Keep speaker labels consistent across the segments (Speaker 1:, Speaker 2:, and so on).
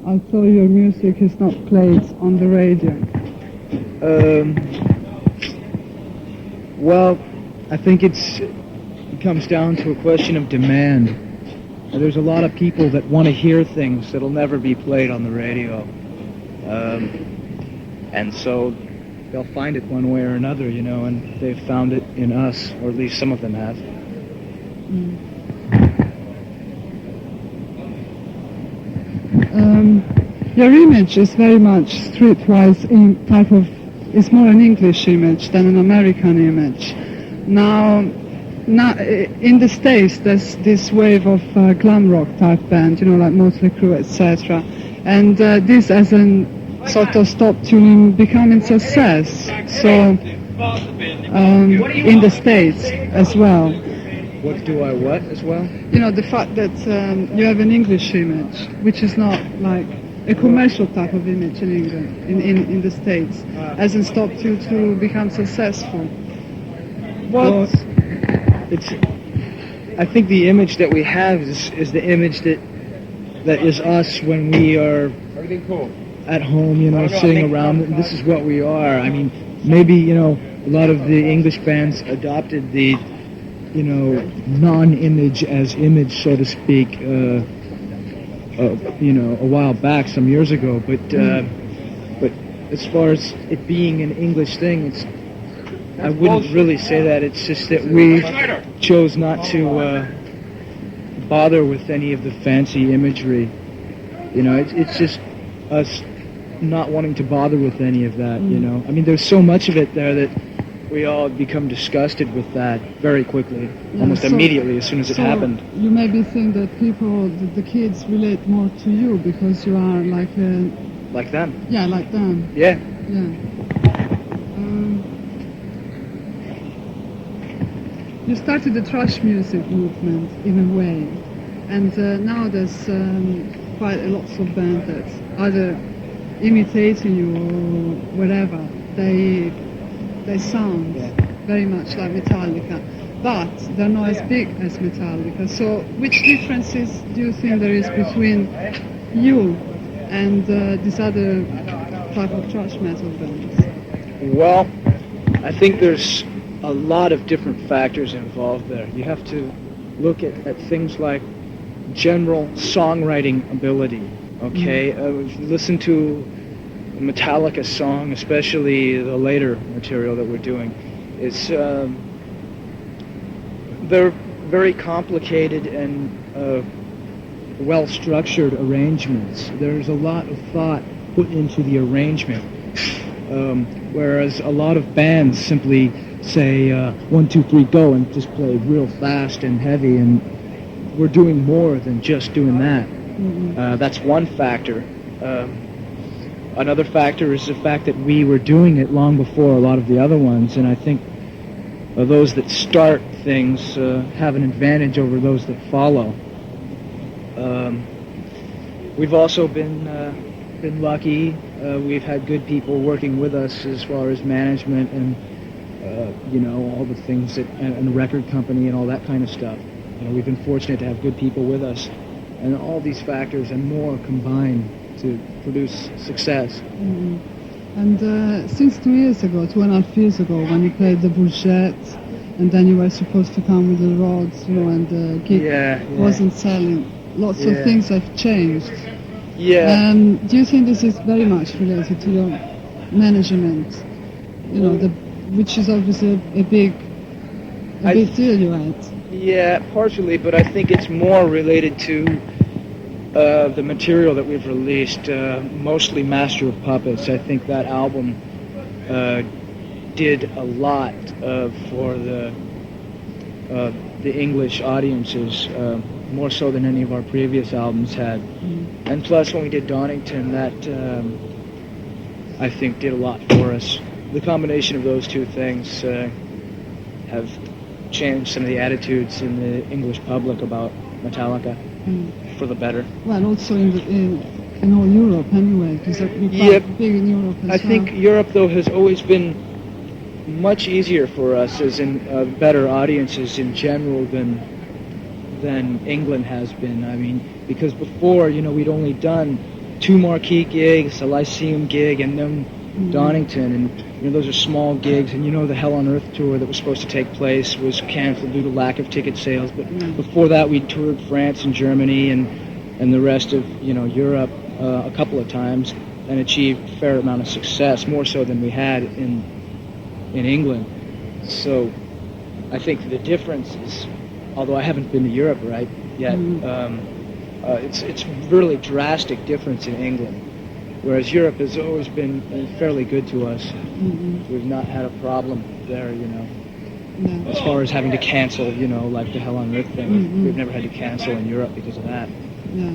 Speaker 1: although your music is not played on the radio?
Speaker 2: Well, I think it comes down to a question of demand. There's a lot of people that want to hear things that'll never be played on the radio. And so they'll find it one way or another, you know, and they've found it in us, or at least some of them have.
Speaker 1: Your image is very much streetwise type of, it's more an English image than an American image. Now in the States there's this wave of glam rock type band, you know, like Motley Crue, etc. And this as an sort of stop tuning becoming success. So in the States as well.
Speaker 2: What as well?
Speaker 1: You know, the fact that you have an English image, which is not like a commercial type of image in England, in the States, hasn't stopped you to become successful.
Speaker 2: Well, I think the image that we have is the image that is us when we are at home, you know, sitting around. This is what we are. I mean, maybe, you know, a lot of the English bands adopted the, you know, non-image as image, so to speak, you know, a while back, some years ago. But as far as it being an English thing, I wouldn't really say that. It's just that we chose not to bother with any of the fancy imagery. You know, it's just us not wanting to bother with any of that, you know. I mean, there's so much of it there that we all become disgusted with that very quickly, almost immediately as soon as it happened.
Speaker 1: You maybe think that people, the kids relate more to you because you are like a...
Speaker 2: Like them?
Speaker 1: Yeah, like them.
Speaker 2: Yeah.
Speaker 1: Yeah. You started the thrash music movement in a way, and now there's quite a lot of bands that either imitating you or whatever. They sound very much like Metallica, but they're not as big as Metallica. So which differences do you think there is between you and this other type of thrash metal bands?
Speaker 2: Well, I think there's a lot of different factors involved there. You have to look at things like general songwriting ability, okay? Listen to a Metallica song, especially the later material that we're doing. It's they're very complicated and well-structured arrangements. There's a lot of thought put into the arrangement, whereas a lot of bands simply say 1, 2, 3, go, and just play real fast and heavy, and we're doing more than just doing that. That's one factor. Another factor is the fact that we were doing it long before a lot of the other ones, and I think those that start things have an advantage over those that follow. We've also been lucky. We've had good people working with us as far as management and you know, all the things that, and the record company and all that kind of stuff. You know, we've been fortunate to have good people with us, and all these factors and more combined to produce success.
Speaker 1: And since 2.5 years ago, when you played the Bourget, and then you were supposed to come with the rods, you know, and the gig wasn't selling, lots of things have changed. Do you think this is very much related to your management? You know, which is obviously a big deal you had.
Speaker 2: Yeah, partially, but I think it's more related to the material that we've released, mostly Master of Puppets. I think that album did a lot for the English audiences, more so than any of our previous albums had. And plus, when we did Donington, that I think did a lot for us. The combination of those two things have changed some of the attitudes in the English public about Metallica for the better.
Speaker 1: Well, also in all Europe anyway, because we're quite big in Europe as well.
Speaker 2: I think Europe, though, has always been much easier for us, as in better audiences in general than England has been. I mean, because before, you know, we'd only done 2 marquee gigs, a Lyceum gig, and then Donington, and those are small gigs. And the Hell on Earth tour that was supposed to take place was canceled due to lack of ticket sales. But before that, we toured France and Germany and the rest of Europe a couple of times and achieved a fair amount of success, more so than we had in England. So I think the difference is, although I haven't been to Europe yet, it's really drastic difference in England. Whereas Europe has always been fairly good to us. We've not had a problem there,
Speaker 1: No.
Speaker 2: as far as having to cancel, like the Hell on Earth thing. We've never had to cancel in Europe because of that.
Speaker 1: Yeah.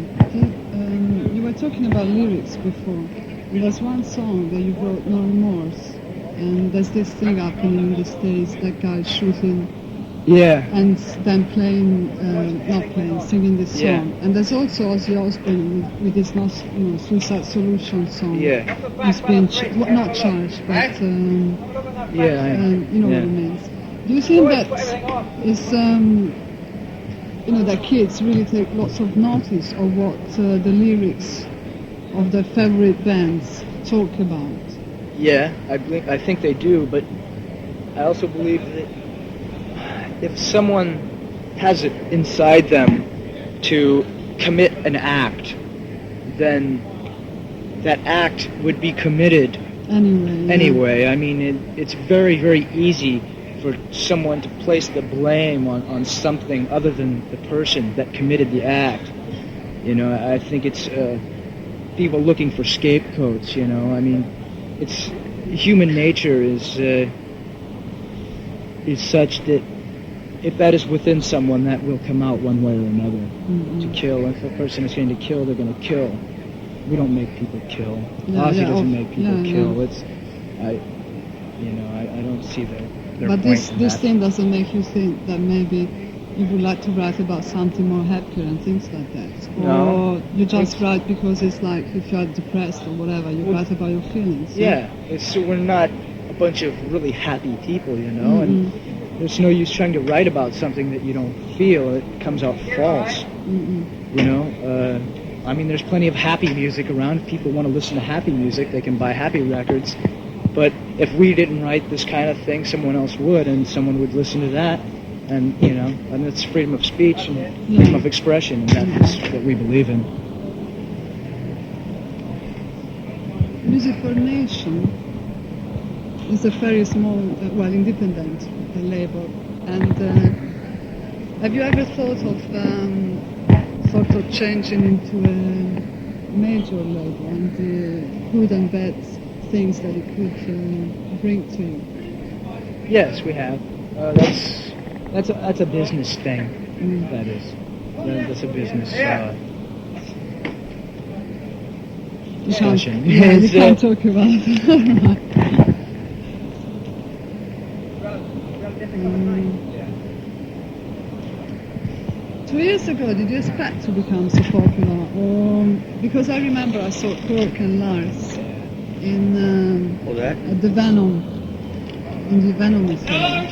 Speaker 1: You were talking about lyrics before. There's one song that you wrote, No Remorse, and there's this thing happening in the States, that guy shooting
Speaker 2: Yeah.
Speaker 1: and then singing this song.
Speaker 2: Yeah.
Speaker 1: And there's also Ozzy Osbourne with this Suicide Solution song.
Speaker 2: Yeah.
Speaker 1: He's been not charged, but
Speaker 2: Yeah.
Speaker 1: you know what it means. Do you think that is that kids really take lots of notice of what the lyrics of their favorite bands talk about?
Speaker 2: Yeah, I think they do, but I also believe that if someone has it inside them to commit an act, then that act would be committed anyway. I mean, it's very, very easy for someone to place the blame on something other than the person that committed the act. I think it's people looking for scapegoats. I mean, it's human nature is such that if that is within someone, that will come out one way or another. To kill. If a person is going to kill, they're going to kill. We don't make people kill. Ozzy doesn't make people kill. It's I don't see their
Speaker 1: But
Speaker 2: point in
Speaker 1: this
Speaker 2: that.
Speaker 1: thing doesn't make you think that maybe you would like to write about something more happier and things like that?
Speaker 2: No.
Speaker 1: Or you just write because it's like if you're depressed or whatever, you write about your feelings?
Speaker 2: Yeah, we're not a bunch of really happy people, and there's no use trying to write about something that you don't feel. It comes out false, I mean, there's plenty of happy music around. If people want to listen to happy music, they can buy happy records. But if we didn't write this kind of thing, someone else would, and someone would listen to that. And, and it's freedom of speech and freedom of expression, and that's what we believe in.
Speaker 1: Music for Nation is a very small, independent label. And have you ever thought of sort of changing into a major label and the good and bad things that it could bring to you?
Speaker 2: Yes, we have. That's a business thing. That is. That's a business discussion.
Speaker 1: You can't talk about it. 2 years ago, did you expect to become so popular? Or because I remember I saw Cork and Lars in at the Venom, in the Venom museum.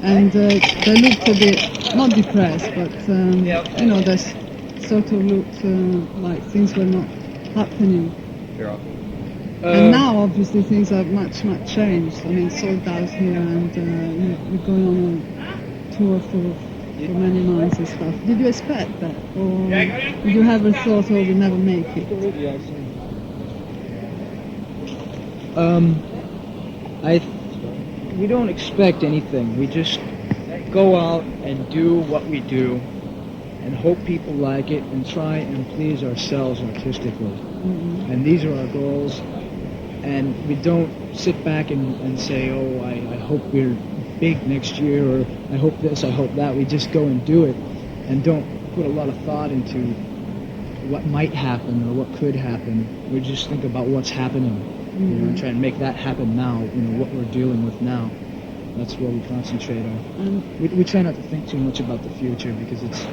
Speaker 1: And they looked a bit, not depressed, but, they sort of looked like things were not happening. And now, obviously, things have much changed. I mean, sold out here, and you're going on a tour for many months and stuff. Did you expect that? Or did you ever thought, we'll never make it?
Speaker 2: We don't expect anything. We just go out and do what we do and hope people like it and try and please ourselves artistically. And these are our goals. And we don't sit back and say, I hope we're big next year, or I hope this, I hope that. We just go and do it and don't put a lot of thought into what might happen or what could happen. We just think about what's happening. And try and make that happen now, what we're dealing with now. That's where we concentrate on. We try not to think too much about the future because it's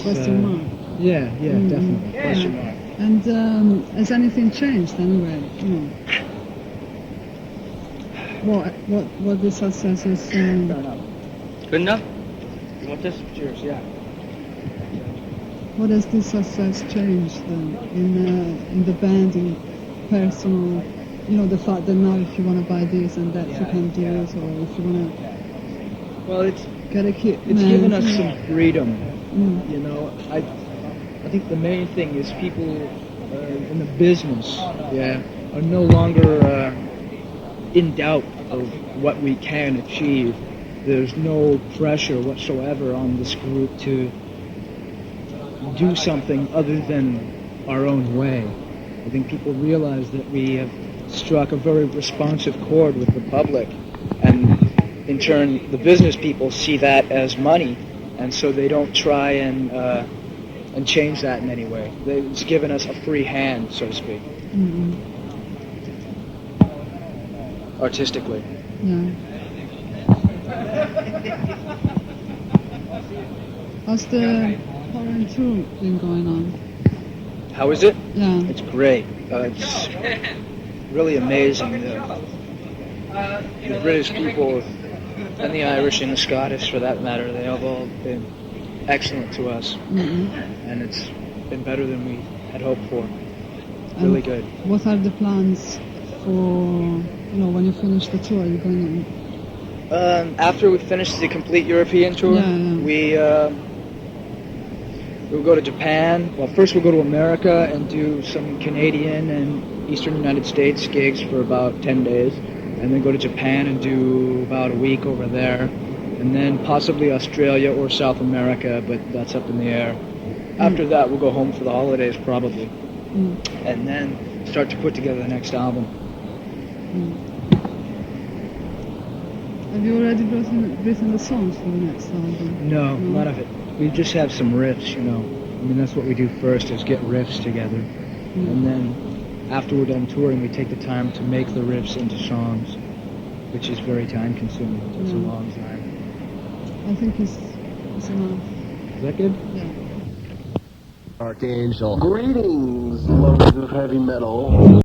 Speaker 1: question mark.
Speaker 2: Yeah, definitely. Question mark.
Speaker 1: And has anything changed anyway? What the success is?
Speaker 3: Fair enough. Good enough? You want this?
Speaker 2: Cheers, yeah.
Speaker 1: What has this success changed then in the band, in personal, the fact that now if you want to buy this and that you can do it, or if you want to
Speaker 2: Well, it's
Speaker 1: get a kit,
Speaker 2: given us some freedom.
Speaker 1: Mm.
Speaker 2: You know, I think the main thing is people in the business, are no longer in doubt of what we can achieve. There's no pressure whatsoever on this group to do something other than our own way. I think people realize that we have struck a very responsive chord with the public, and in turn the business people see that as money, and so they don't try and change that in any way. It's given us a free hand, so to speak.
Speaker 1: Mm-hmm.
Speaker 2: Artistically.
Speaker 1: Yeah. How's the current tour been going on?
Speaker 2: How is it?
Speaker 1: Yeah.
Speaker 2: It's great. It's really amazing. The British people and the Irish and the Scottish, for that matter, they have all been excellent to us.
Speaker 1: Mm-hmm.
Speaker 2: And it's been better than we had hoped for. Really good.
Speaker 1: What are the plans for, when you finish the tour? Are you going
Speaker 2: After we finish the complete European tour, we'll go to Japan. Well, first we'll go to America and do some Canadian and Eastern United States gigs for about 10 days. And then go to Japan and do about a week over there. And then possibly Australia or South America, but that's up in the air. After that, we'll go home for the holidays, probably. And then start to put together the next album.
Speaker 1: Have you already written the songs for the next album?
Speaker 2: No, none of it. We just have some riffs, I mean, that's what we do first, is get riffs together. And then after we're done touring, we take the time to make the riffs into songs, which is very time consuming. It takes a long time.
Speaker 1: I think it's enough.
Speaker 2: Is that good?
Speaker 1: Yeah.
Speaker 3: Archangel. Greetings, lovers of heavy metal.